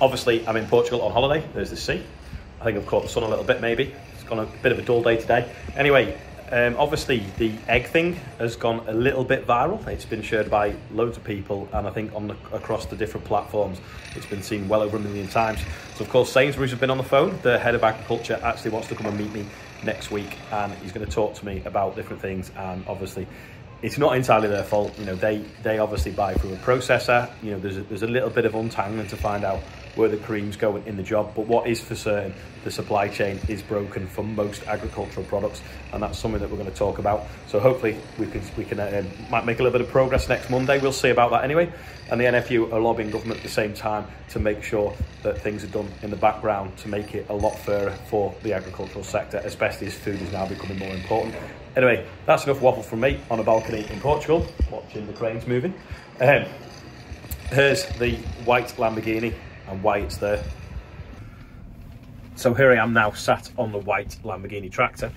Obviously, I'm in Portugal on holiday. There's the sea. I think I've caught the sun a little bit, maybe. It's gone a bit of a dull day today. Anyway, obviously the egg thing has gone a little bit viral. It's been shared by loads of people, and I think across the different platforms, it's been seen well over 1 million times. So of course, Sainsbury's have been on the phone. The head of agriculture actually wants to come and meet me next week, and he's going to talk to me about different things. And obviously, it's not entirely their fault. You know, they obviously buy through a processor. You know, there's a little bit of untangling to find out where the cream's going in the job. But what is for certain, the supply chain is broken for most agricultural products, and that's something that we're going to talk about. So hopefully we can might make a little bit of progress next Monday. We'll see about that anyway. And the NFU are lobbying government at the same time to make sure that things are done in the background to make it a lot fairer for the agricultural sector, especially as food is now becoming more important. Anyway, that's enough waffle from me on a balcony in Portugal, watching the cranes moving. Here's the white Lamborghini and why it's there. So here I am now, sat on the white Lamborghini tractor.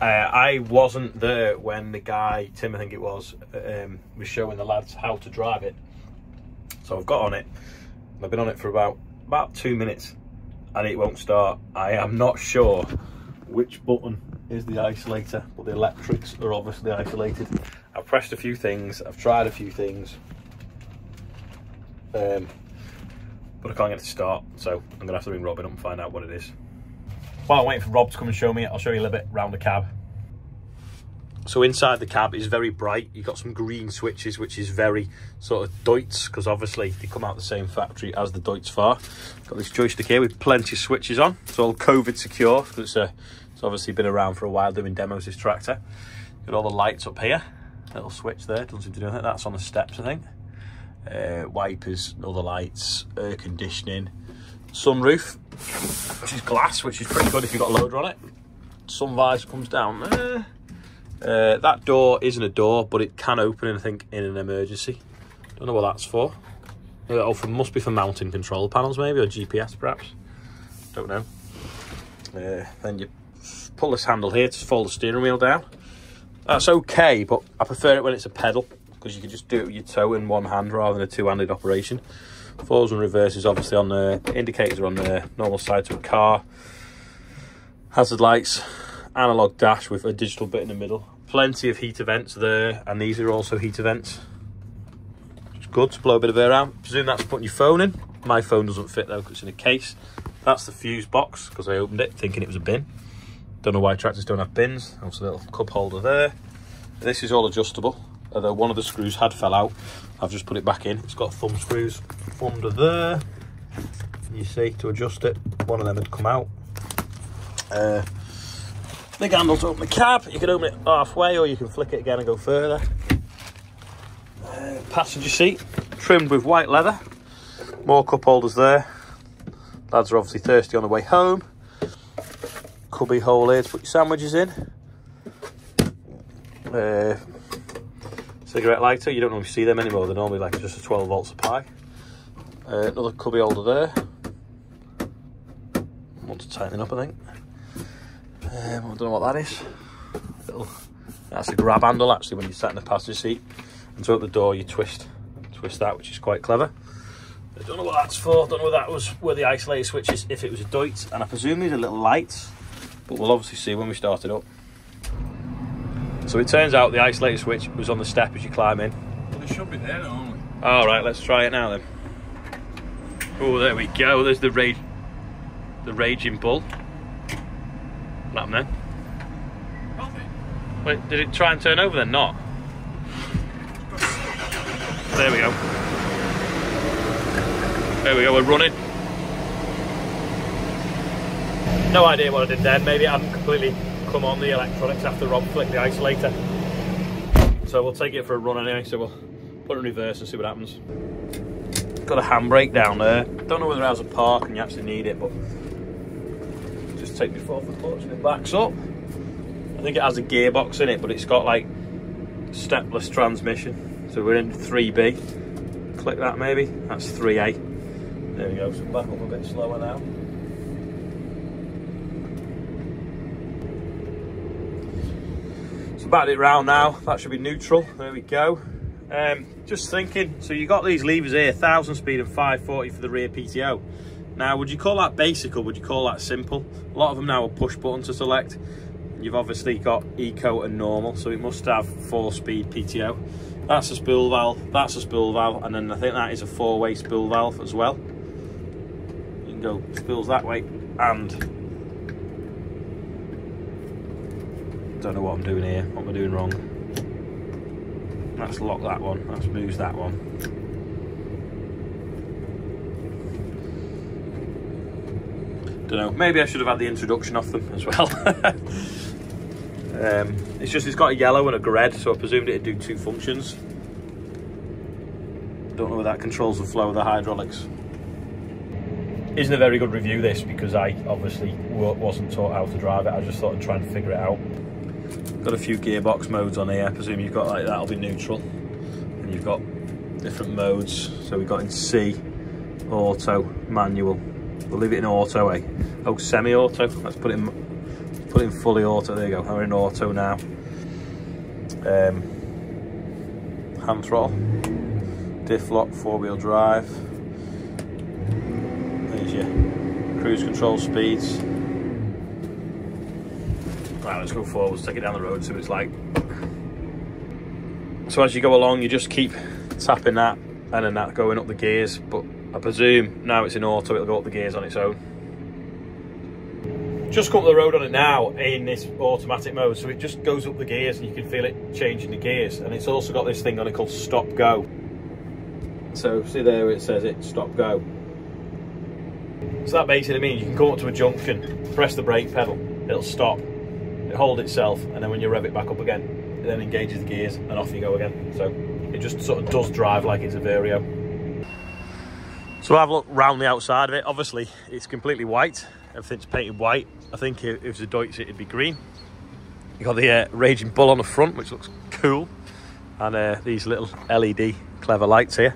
I wasn't there when the guy, Tim I think it was showing the lads how to drive it. So I've got on it, and I've been on it for about 2 minutes, and it won't start. I am not sure which button is the isolator, but the electrics are obviously isolated. I've pressed a few things, I've tried a few things, but I can't get it to start, so I'm gonna have to ring Robin up and find out what it is. While I'm waiting for Rob to come and show me, I'll show you a little bit around the cab. So inside the cab is very bright. You've got some green switches, which is very sort of Deutz, because obviously they come out the same factory as the Deutz Fahr. Got this joystick here with plenty of switches on. It's all COVID secure, because it's obviously been around for a while doing demos, this tractor. Got all the lights up here. Little switch there, doesn't seem to do anything. That's on the steps, I think. Wipers, all the lights, air conditioning, sunroof, which is glass, which is pretty good if you've got a loader on it. Sun visor comes down there. That door isn't a door, but it can open, I think, in an emergency. Don't know what that's for. Must be for mounting control panels, maybe, or GPS perhaps. Don't know. Then you pull this handle here to fold the steering wheel down. That's okay, but I prefer it when it's a pedal, because you can just do it with your toe in one hand rather than a two-handed operation. Forwards and reverses obviously on there. Indicators are on there. Normal side to a car. Hazard lights. Analog dash with a digital bit in the middle. Plenty of heater vents there, and these are also heater vents. It's good to blow a bit of air out. I presume that's putting your phone in. My phone doesn't fit though, because it's in a case. That's the fuse box, because I opened it thinking it was a bin. Don't know why tractors don't have bins. Also a little cup holder there. This is all adjustable, although one of the screws had fell out. I've just put it back in. It's got thumb screws under there. You see, to adjust it, one of them had come out. Big handle to open the cab. You can open it halfway, or you can flick it again and go further. Passenger seat, trimmed with white leather. More cup holders there. Lads are obviously thirsty on the way home. Cubby hole here to put your sandwiches in. Cigarette lighter, you don't normally see them anymore. They're normally like just a 12 volt supply. Another cubby holder there. Want to tighten it up, I think. I don't know what that is. That's a grab handle actually when you sat in the passenger seat. And to open the door you twist that, which is quite clever. I don't know what that's for. Don't know where the isolator switch is, if it was a Deutz. And I presume these are little lights, but we'll obviously see when we start it up. So it turns out the isolator switch was on the step as you climb in. Well, they should be there normally. All right, let's try it now then. Oh, there we go. There's the raging bull. What happened then? Nothing. Wait, did it try and turn over then? Not. There we go. There we go, we're running. No idea what I did then. Maybe it hadn't completely come on the electronics after Rob flicked the isolator. So we'll take it for a run anyway. So we'll put it in reverse and see what happens. Got a handbrake down there. Don't know whether it has a park and you actually need it, but just take my foot off the clutch and it backs up. I think it has a gearbox in it, but it's got like stepless transmission. So we're in 3B. Click that maybe. That's 3A. There we go. So back up a bit slower now. So batted it round now. That should be neutral. There we go. Just thinking, so you got these levers here, 1000 speed and 540 for the rear PTO. Now, would you call that basic or would you call that simple? A lot of them now are push button to select. You've obviously got eco and normal, so it must have 4-speed PTO. That's a spool valve, that's a spool valve, and then I think that is a 4-way spool valve as well. You can go spools that way, and don't know what I'm doing here, what am I doing wrong? Let's lock that one, let's lose that one. Don't know, maybe I should have had the introduction off them as well. It's got a yellow and a red, so I presumed it'd do 2 functions. Don't know whether that controls the flow of the hydraulics. Isn't a very good review this, because I obviously wasn't taught how to drive it. I just thought I'd try and figure it out. Got a few gearbox modes on here. I presume you've got, like, that'll be neutral, and you've got different modes. So we've got in C, auto, manual. We'll leave it in auto, eh? Oh, semi-auto. Let's put it in fully auto. There you go. We're in auto now. Hand throttle, diff lock, 4-wheel drive. There's your cruise control speeds. Right, let's go forwards, take it down the road, see what it's like. So as you go along, you just keep tapping that and then that going up the gears, but I presume now it's in auto, it'll go up the gears on its own. Just come up the road on it now in this automatic mode, so it just goes up the gears and you can feel it changing the gears. And it's also got this thing on it called stop go. So see there where it says it, stop go. So that basically means you can come up to a junction, press the brake pedal, it'll stop, it'll hold itself, and then when you rev it back up again, it then engages the gears and off you go again. So it just sort of does drive like it's a Vario. So have a look round the outside of it. Obviously it's completely white, everything's painted white. I think if it was a Deutz it'd be green. You've got the Raging Bull on the front, which looks cool, and these little LED clever lights here.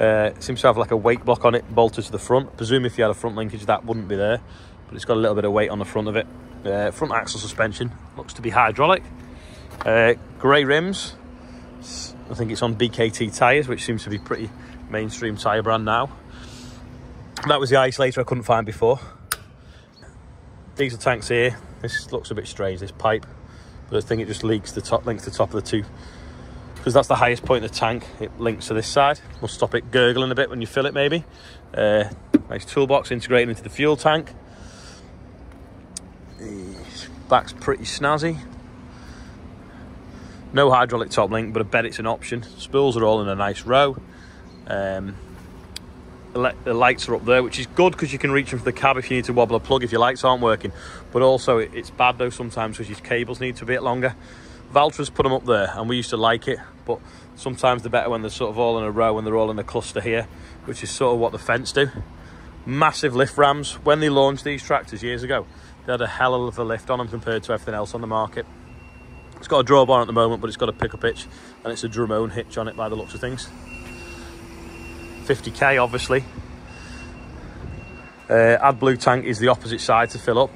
It seems to have like a weight block on it bolted to the front. I presume if you had a front linkage that wouldn't be there, but it's got a little bit of weight on the front of it. Front axle suspension looks to be hydraulic. Grey rims, I think it's on BKT tyres, which seems to be pretty mainstream tyre brand now. That was the isolator I couldn't find before. Diesel tanks here. This looks a bit strange, this pipe, but I think it just links the top of the two, because that's the highest point of the tank. It links to this side. Will stop it gurgling a bit when you fill it, maybe. Nice toolbox integrated into the fuel tank. The back's pretty snazzy. No hydraulic top link, but I bet it's an option. Spools are all in a nice row. The lights are up there, which is good because you can reach them for the cab if you need to wobble a plug if your lights aren't working. But also it's bad though sometimes because your cables need to be a bit longer. Valtra's put them up there, and we used to like it, but sometimes they're better when they're sort of all in a row and they're all in a cluster here, which is sort of what the Fence do. Massive lift rams. When they launched these tractors years ago, they had a hell of a lift on them compared to everything else on the market. It's got a drawbar at the moment, but it's got a pickup hitch, and it's a Dramone hitch on it by the looks of things. 50k obviously. AdBlue tank is the opposite side to fill up,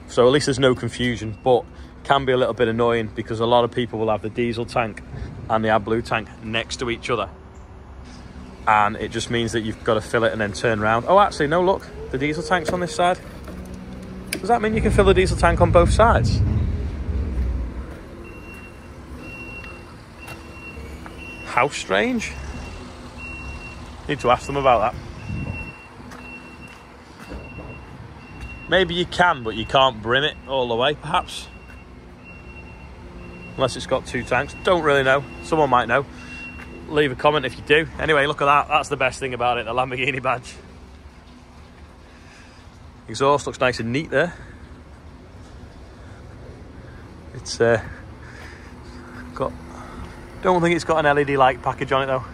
so at least there's no confusion, but can be a little bit annoying because a lot of people will have the diesel tank and the AdBlue tank next to each other, and it just means that you've got to fill it and then turn around. Oh, actually no, look, the diesel tank's on this side. Does that mean you can fill the diesel tank on both sides? How strange. Need to ask them about that. Maybe you can, but you can't brim it all the way, perhaps. Unless it's got 2 tanks. Don't really know. Someone might know. Leave a comment if you do. Anyway, look at that. That's the best thing about it, the Lamborghini badge. Exhaust looks nice and neat there. It's got... Don't think it's got an LED light package on it though,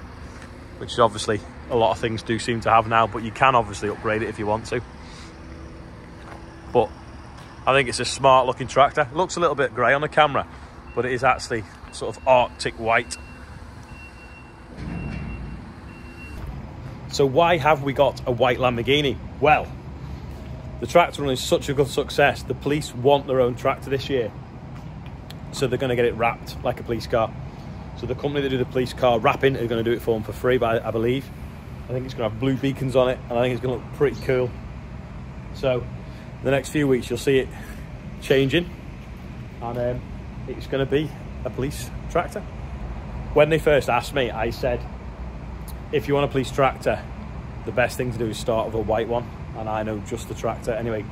which is obviously a lot of things do seem to have now, but you can obviously upgrade it if you want to. But I think it's a smart looking tractor. It looks a little bit grey on the camera, but it is actually sort of Arctic white. So why have we got a white Lamborghini? Well, the tractor run is such a good success. The police want their own tractor this year, so they're going to get it wrapped like a police car. So the company that do the police car wrapping are going to do it for them for free, but I believe. I think it's going to have blue beacons on it, and I think it's going to look pretty cool. So the next few weeks you'll see it changing, and it's going to be a police tractor. When they first asked me, I said, if you want a police tractor, the best thing to do is start with a white one, and I know just the tractor. Anyway,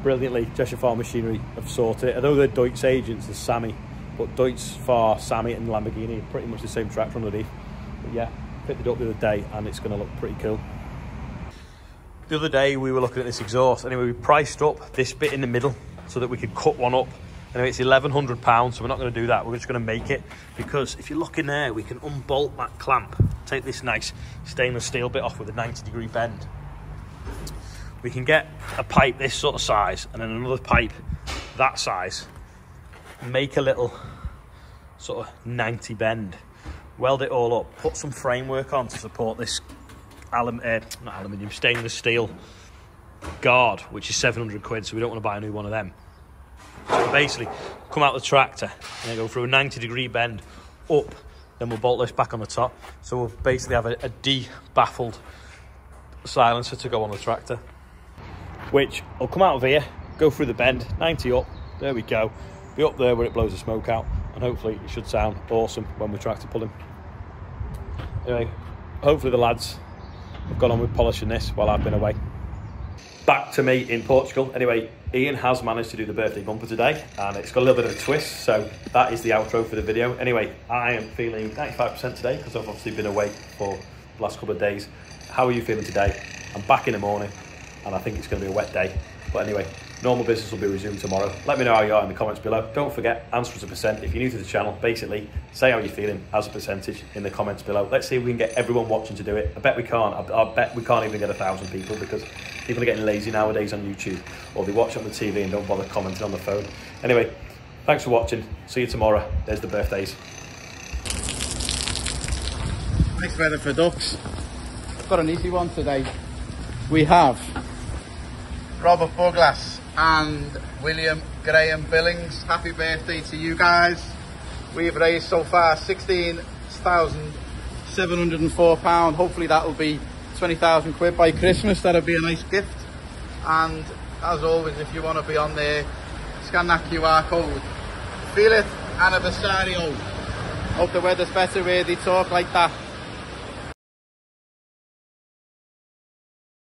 brilliantly, Cheshire Farm Machinery have sorted it. Although they're Deutz agents, there's Sammy, but Deutz, Far, Sammy and Lamborghini are pretty much the same tractor underneath. But yeah, picked it up the other day and it's going to look pretty cool. The other day we were looking at this exhaust. Anyway, we priced up this bit in the middle so that we could cut one up. Anyway, it's £1,100, so we're not going to do that. We're just going to make it, because if you look in there, we can unbolt that clamp, take this nice stainless steel bit off with a 90-degree bend. We can get a pipe this sort of size and then another pipe that size, make a little sort of 90 bend, weld it all up, put some framework on to support this stainless steel guard, which is 700 quid, so we don't want to buy a new one of them. So basically come out the tractor and then go through a 90-degree bend up, then we'll bolt this back on the top, so we'll basically have a de-baffled silencer to go on the tractor, which will come out of here, go through the bend, 90 up, there we go, be up there where it blows the smoke out, and hopefully it should sound awesome when we're tractor pulling. Anyway, hopefully the lads have gone on with polishing this while I've been away. Back to me in Portugal. Anyway, Ian has managed to do the birthday bumper today, and it's got a little bit of a twist, so that is the outro for the video. Anyway, I am feeling 95% today because I've obviously been away for the last couple of days. How are you feeling today? I'm back in the morning, and I think it's going to be a wet day. But anyway, normal business will be resumed tomorrow. Let me know how you are in the comments below. Don't forget, answer as a percent. If you're new to the channel, basically, say how you're feeling as a percentage in the comments below. Let's see if we can get everyone watching to do it. I bet we can't. I bet we can't even get 1,000 people, because people are getting lazy nowadays on YouTube, or they watch on the TV and don't bother commenting on the phone. Anyway, thanks for watching. See you tomorrow. There's the birthdays. Next weather for ducks. I've got an easy one today. We have Robert Buglass and William Graham Billings. Happy birthday to you guys. We've raised so far £16,704. Hopefully that will be 20,000 quid by Christmas. That'll be a nice gift. And as always, if you want to be on there, scan that QR code. Feel it, anniversario. Hope the weather's better where they talk like that.